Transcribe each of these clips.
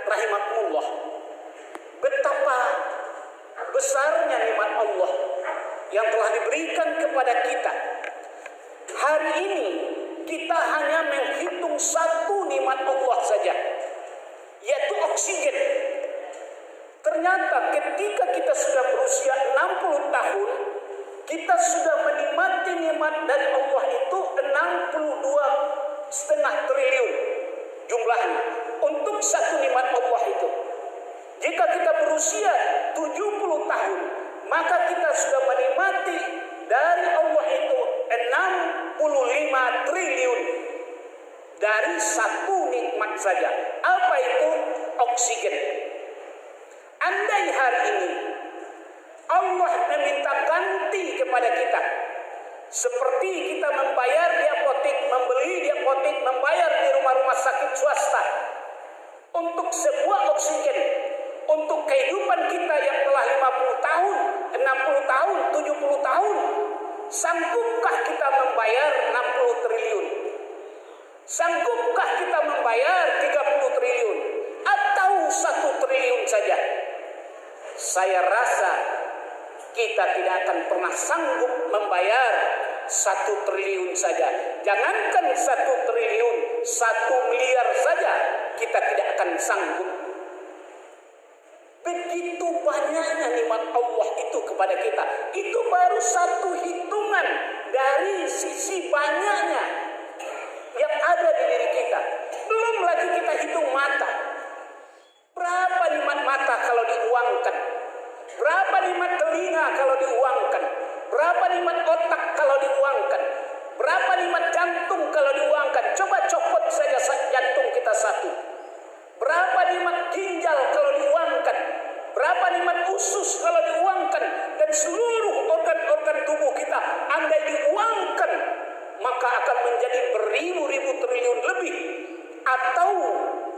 rahimakumullah, betapa besarnya nikmat Allah yang telah diberikan kepada kita. Hari ini kita hanya menghitung satu nikmat Allah saja, yaitu oksigen. Ternyata ketika kita sudah berusia 60 tahun, kita sudah menikmati nikmat dari Allah itu 62,5 triliun jumlahnya untuk satu nikmat Allah itu. Jika kita berusia 70 tahun, maka kita sudah menikmati dari Allah itu 65 triliun dari satu nikmat saja. Apa itu? Oksigen. Andai hari ini Allah meminta ganti kepada kita, seperti kita membayar di apotek, membeli di apotek, membayar di rumah-rumah sakit swasta untuk sebuah oksigen, untuk kehidupan kita yang telah 50 tahun, 60 tahun, 70 tahun, sanggupkah kita membayar 60 triliun? Sanggupkah kita membayar 30 triliun? Atau 1 triliun saja? Saya rasa kita tidak akan pernah sanggup membayar 1 triliun saja. Jangankan 1 triliun, 1 miliar saja kita tidak akan sanggup. Begitu banyaknya nikmat Allah itu kepada kita. Itu baru satu hitungan dari sisi banyaknya yang ada di diri kita. Belum lagi kita hitung mata. Berapa nikmat mata kalau diuangkan? Berapa nikmat telinga kalau diuangkan? Berapa nikmat otak kalau diuangkan? Berapa nikmat jantung kalau diuangkan? Coba copot saja jantung kita satu. Berapa nikmat ginjal kalau diuangkan? Berapa nikmat usus kalau diuangkan? Dan seluruh organ-organ tubuh kita andai diuangkan, maka akan menjadi beribu-ribu triliun lebih. Atau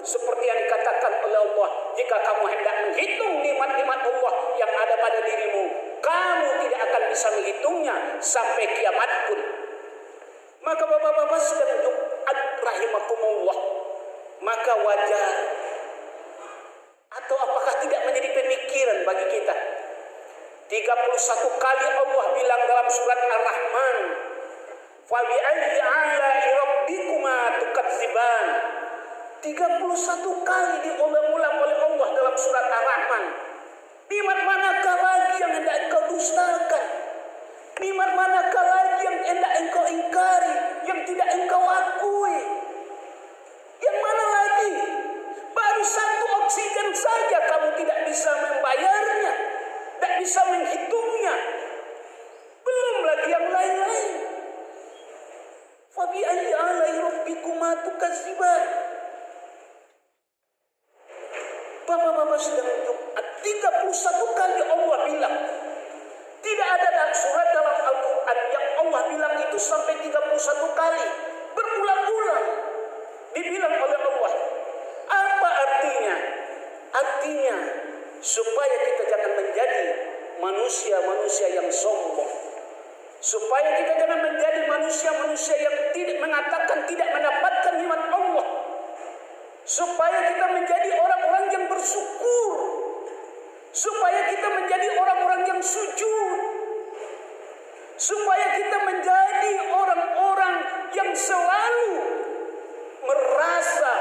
seperti yang dikatakan oleh Allah, jika kamu hendak menghitung nikmat-nikmat Allah yang ada pada dirimu, kamu tidak akan bisa menghitungnya sampai kiamat pun. Maka bapak-bapak sedang Jumat rahimakumullah, maka wajar atau apakah tidak menjadi pemikiran bagi kita? 31 kali Allah bilang dalam surat Ar-Rahman, fa bi ayyi ala'i rabbikuma tukadziban. 31 kali diulang-ulang oleh Allah dalam surat Ar-Rahman. Nikmat manakah lagi yang hendak engkau dustakan? Nikmat manakah lagi yang hendak engkau ingkari, yang tidak engkau akui? Yang mana lagi? Baru satu oksigen saja kamu tidak bisa membayarnya, tidak bisa menghitungnya. Belum lagi yang lain-lain. Fa bi ayyi ala'i rabbikuma tukadziban. Bapak-bapak sedang Jumat, 31 kali Allah bilang. Tidak ada dalam surat dalam Al-Quran yang Allah bilang itu sampai 31 kali. Berulang-ulang dibilang oleh Allah. Apa artinya? Artinya supaya kita jangan menjadi manusia-manusia yang sombong. Supaya kita jangan menjadi manusia-manusia yang tidak mengatakan tidak mendapatkan nikmat Allah. Supaya kita menjadi orang-orang yang bersyukur. Supaya kita menjadi orang-orang yang sujud. Supaya kita menjadi orang-orang yang selalu merasa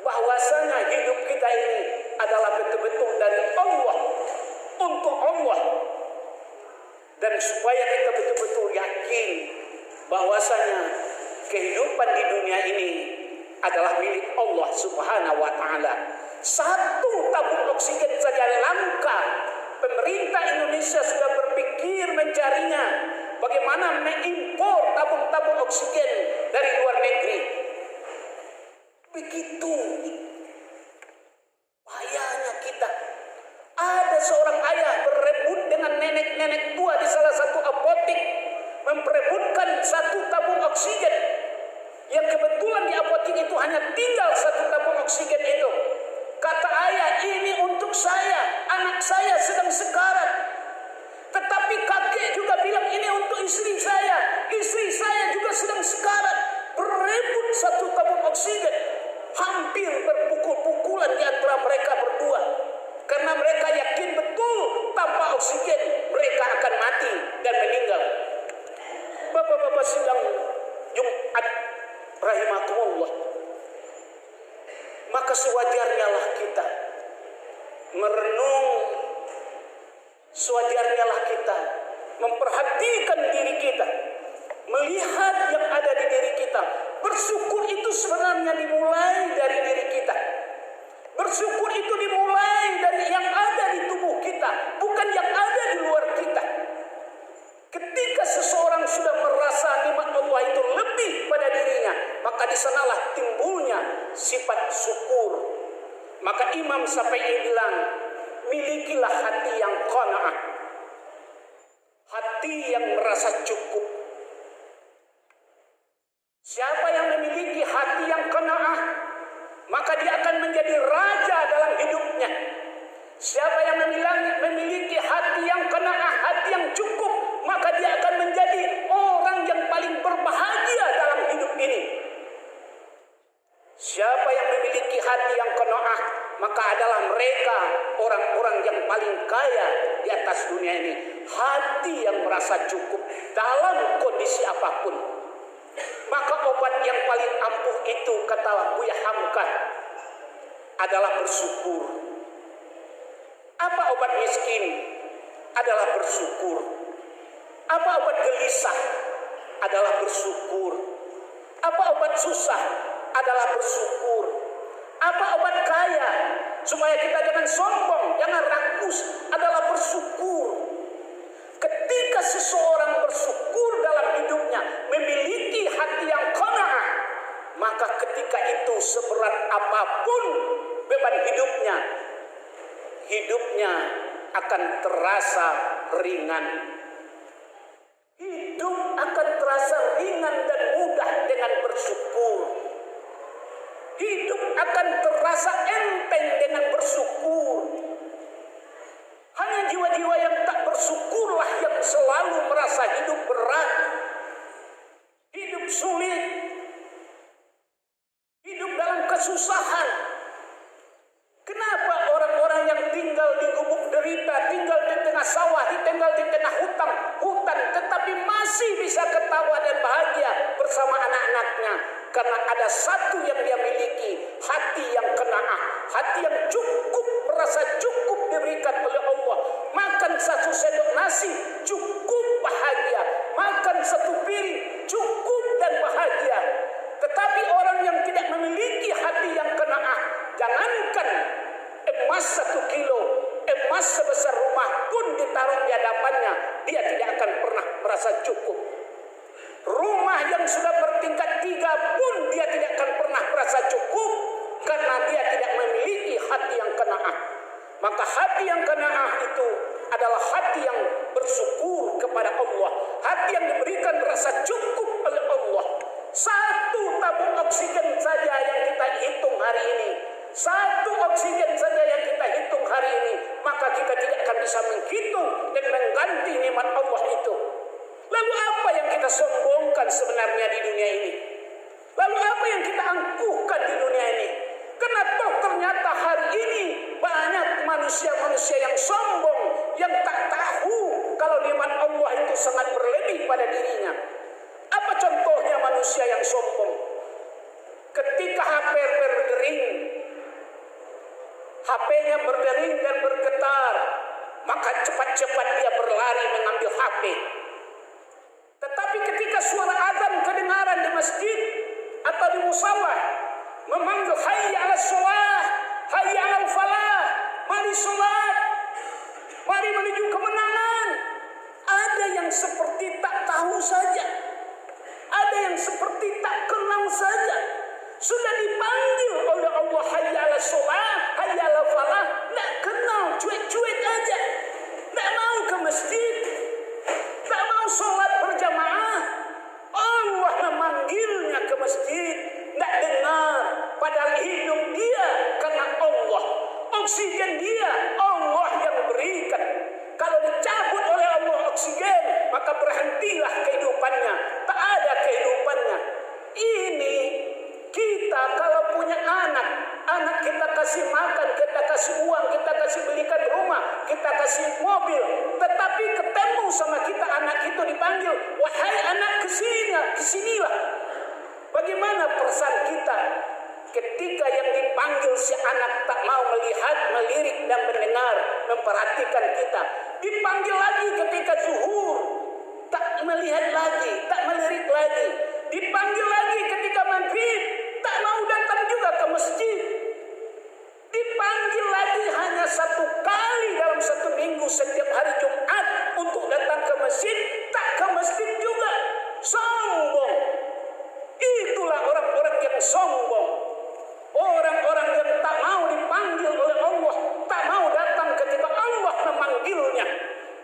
bahwasanya hidup kita ini adalah betul-betul dari Allah, untuk Allah. Dan supaya kita betul-betul yakin bahwasanya kehidupan di dunia ini adalah milik Allah Subhanahu wa Ta'ala. Satu tabung oksigen saja langka. Pemerintah Indonesia sudah berpikir mencarinya. Bagaimana mengimpor tabung-tabung oksigen dari luar negeri. Begitu bahayanya kita. Ada seorang ayah berebut dengan nenek-nenek tua di salah satu apotek, memperebutkan satu tabung oksigen. Yang kebetulan di apotek itu hanya tinggal satu tabung oksigen itu. Kata ayah, ini untuk saya, anak saya sedang sekarat. Tetapi kakek juga bilang ini untuk istri saya juga sedang sekarat. Berebut satu tabung oksigen. Hampir maka sewajarnya lah kita merenung, sewajarnya lah kita memperhatikan diri kita, melihat yang ada di diri kita. Bersyukur itu sebenarnya dimulai dari diri kita. Bersyukur itu dimulai dari yang ada di tubuh kita, bukan yang ada di luar kita. Ketika seseorang sudah merasa nikmat Allah itu lebih pada dirinya, maka di sanalah timbulnya sifat syukur. Maka Imam Syafi'i bilang, milikilah hati yang qanaah, hati yang merasa cukup. Siapa yang memiliki hati yang qanaah, maka dia akan menjadi raja dalam hidupnya. Siapa yang memiliki hati yang qanaah, hati yang cukup, maka dia akan menjadi orang yang paling berbahagia dalam hidup ini. Siapa yang memiliki hati yang qanaah, maka adalah mereka orang-orang yang paling kaya di atas dunia ini. Hati yang merasa cukup dalam kondisi apapun. Maka obat yang paling ampuh itu, kata Buya Hamka, adalah bersyukur. Apa obat miskin? Adalah bersyukur. Apa obat gelisah? Adalah bersyukur. Apa obat susah? Adalah bersyukur. Apa obat kaya? Supaya kita jangan sombong, jangan rakus, adalah bersyukur. Ketika seseorang bersyukur dalam hidupnya, memiliki hati yang qanaah, maka ketika itu seberat apapun beban hidupnya akan terasa ringan. Hidup akan terasa ringan dan mudah dengan bersyukur. Hidup akan terasa enteng dengan bersyukur. Hanya jiwa-jiwa yang tak bersyukurlah yang selalu merasa hidup berat, hidup sulit, hidup dalam kesusahan. Kenapa orang-orang yang tinggal di gubuk derita, tinggal di tengah sawah, tinggal di tengah hutan, tetapi masih bisa ketawa dan bahagia bersama anak-anaknya? Karena ada satu yang dia miliki, hati yang qanaah, hati yang cukup, merasa cukup diberikan oleh Allah. Makan satu sendok nasi cukup bahagia, makan satu piring cukup dan bahagia. Tetapi orang yang tidak memiliki hati yang qanaah, jangankan emas 1 kilo, emas sebesar rumah pun ditaruh di hadapannya, dia tidak akan pernah merasa cukup. Rumah yang sudah bertingkat 3 pun dia tidak akan pernah merasa cukup, karena dia tidak memiliki hati yang qanaah. Maka hati yang qanaah itu adalah hati yang bersyukur kepada Allah, hati yang diberikan rasa cukup oleh Allah. 1 tabung oksigen saja yang kita hitung hari ini, 1 oksigen saja yang kita hitung hari ini, maka kita tidak akan bisa menghitung dan mengganti nikmat Allah itu. Lalu apa yang kita sombongkan sebenarnya di dunia ini? Lalu apa yang kita angkuhkan di dunia ini? Karena toh ternyata hari ini banyak manusia-manusia yang sombong, yang tak tahu kalau nikmat Allah itu sangat berlebih pada dirinya. Apa contohnya manusia yang sombong? Ketika HP berdering, HP-nya berdering dan bergetar, maka cepat-cepat dia berlari mengambil HP. Tetapi ketika suara azan kedengaran di masjid atau di musala, memanggil hayya 'alas shalah, hayya 'alal falah, mari salat, mari menuju kemenangan. Ada yang seperti tak tahu saja, ada yang seperti tak kenal saja. Sudah dipanggil oleh Allah hayya 'alas shalah, hayya 'alal falah, tak kenal, cuek-cuek aja, tak mau ke masjid, tak mau sholat berjamaah. Allah memanggilnya ke masjid, tak dengar, padahal hidup dia karena Allah, oksigen dia Allah yang berikan. Kalau dicabut oleh Allah oksigen, maka berhentilah kehidupannya, tak ada kehidupannya. Ini kita kalau punya anak kita kasih makan, kita kasih uang, kita kasih belikan rumah, kita kasih mobil, tetapi ketemu sama kita anak itu dipanggil, wahai anak kesinilah. Bagaimana perasaan kita? Ketika yang dipanggil si anak tak mau melihat, melirik dan mendengar, memperhatikan kita. Dipanggil lagi ketika zuhur, tak melihat lagi, tak melirik lagi. Dipanggil lagi ketika maghrib, tak mau datang juga ke masjid. Dipanggil lagi hanya 1 kali dalam 1 minggu setiap hari Jumat untuk datang ke masjid, tak ke masjid juga. Sombong. Itulah orang-orang yang sombong. Orang-orang yang tak mau dipanggil oleh Allah, tak mau datang ketika Allah memanggilnya.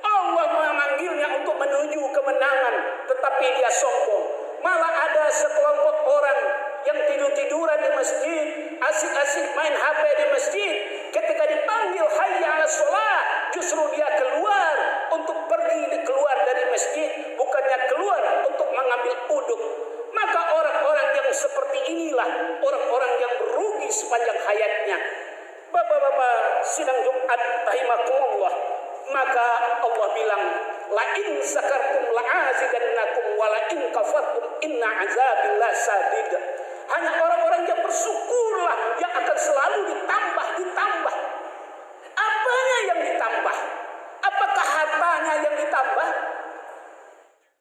Allah memanggilnya untuk menuju kemenangan, tetapi dia sombong. Malah ada sekelompok orang yang tidur-tiduran di masjid, asik-asik main HP di masjid. Ketika dipanggil hayya 'alas shalah, justru dia keluar untuk pergi keluar dari masjid, bukannya keluar untuk mengambil uduk. Maka orang-orang yang seperti inilah orang-orang yang merugi sepanjang hayatnya. Bapak-bapak sidang Jumat rahimakumullah, maka Allah bilang, la in sakartum la azidannakum wa la in kafartum inna azabillah sadid. Hanya orang-orang yang bersyukurlah yang akan selalu ditambah. Apanya yang ditambah? Apakah hartanya yang ditambah?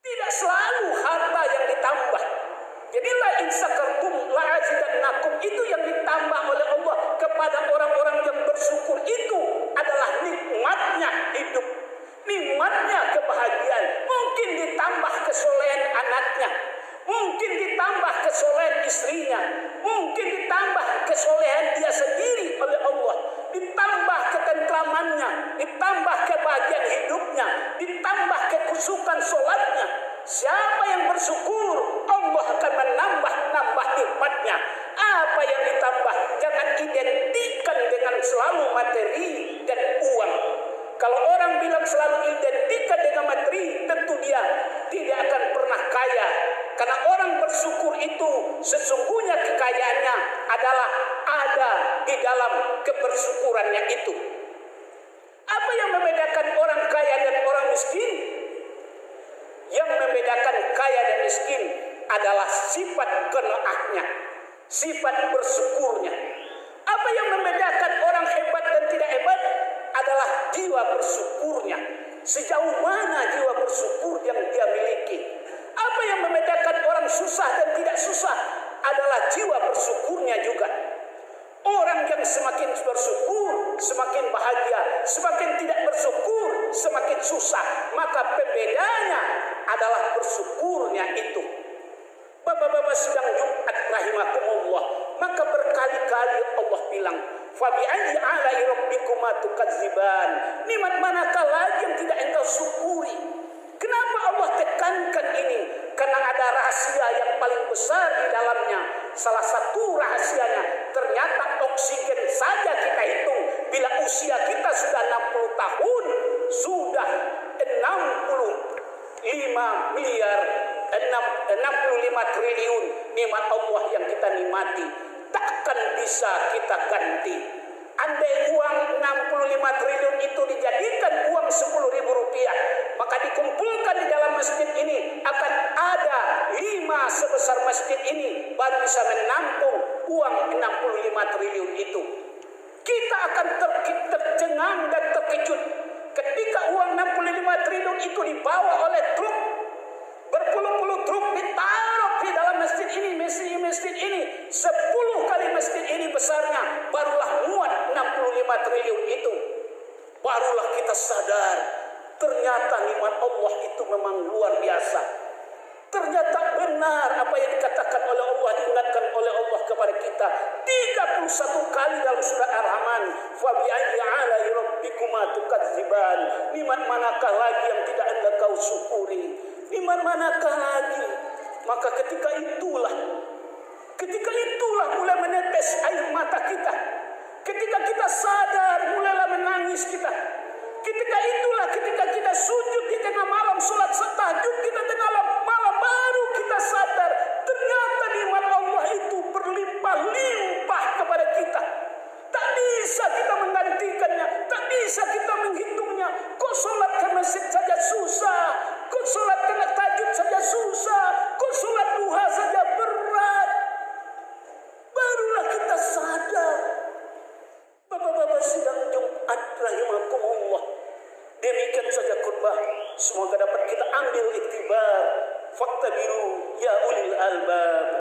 Tidak selalu harta yang ditambah. Jadi la in sakartum la azidannakum itu yang ditambah oleh Allah kepada orang-orang yang bersyukur, itu adalah nikmatnya hidup, nikmatnya kebahagiaan. Mungkin ditambah kesolehan anaknya, mungkin ditambah kesolehan istrinya, mungkin ditambah kesolehan dia sendiri oleh Allah, ditambah ketentramannya, ditambah kebahagiaan hidupnya, ditambah kekusukan sholatnya. Siapa yang bersyukur, Allah akan menambah nikmatnya. Apa yang ditambah? Jangan identikan dengan selalu materi dan uang. Kalau orang bilang selalu identikan dengan materi, tentu dia tidak akan pernah kaya. Karena orang bersyukur itu sesungguhnya kekayaannya adalah ada di dalam kebersyukurannya itu. Apa yang membedakan orang kaya dan orang miskin? Yang membedakan kaya dan miskin adalah sifat qanaahnya, sifat bersyukurnya. Apa yang membedakan orang hebat dan tidak hebat adalah jiwa bersyukurnya. Sejauh mana jiwa bersyukur yang dia miliki. Apa yang membedakan orang susah dan tidak susah adalah jiwa bersyukurnya juga. Orang yang semakin bersyukur semakin bahagia, semakin tidak bersyukur semakin susah. Maka pembedanya adalah bersyukurnya itu. Bapak-bapak sidang Jumat rahimakumullah, maka berkali-kali Allah bilang, fa bi ayyi ala'i rabbikuma tukadziban. Nikmat manakah lagi yang tidak engkau syukuri? Kenapa Allah tekankan ini? Karena ada rahasia yang paling besar di dalamnya. Salah satu rahasianya, ternyata oksigen saja kita hitung. Bila usia kita sudah 60 tahun, sudah 65 triliun nikmat Allah yang kita nikmati. Takkan bisa kita ganti. Andai uang 65 triliun itu dijadikan uang 10.000 rupiah, maka dikumpulkan di dalam masjid ini akan ada 5 sebesar masjid ini baru bisa menampung uang 65 triliun itu. Kita akan tercengang dan terkejut ketika uang 65 triliun itu dibawa oleh truk, berpuluh-puluh truk ditaruh di dalam masjid ini, masjid ini 10 kali masjid ini besarnya, barulah muat 65 triliun itu. Barulah kita sadar, ternyata nikmat Allah itu memang luar biasa. Ternyata benar apa yang dikatakan oleh Allah, diingatkan oleh Allah kepada kita 31 kali dalam surat Ar-Rahman. Fa bi ayyi ala'i rabbikuma tukadziban. Nikmat manakah lagi yang tidak engkau syukuri? Nikmat manakah lagi? Maka ketika itulah mulai menetes air mata kita. Ketika kita sadar, mulailah menangis kita. Ketika kita sujud di tengah malam, sholat tahajud kita tengah malam, baru kita sadar ternyata nikmat Allah itu berlimpah-limpah kepada kita. Tak bisa kita menggantikannya, tak bisa kita menghitungnya. Kok sholat ke masjid saja susah, kok sholat tengah tahajud saja susah, kok sholat duha saja berat. Barulah kita bertambah. Semoga dapat kita ambil iktibar. Faktabiru ya ulil albab.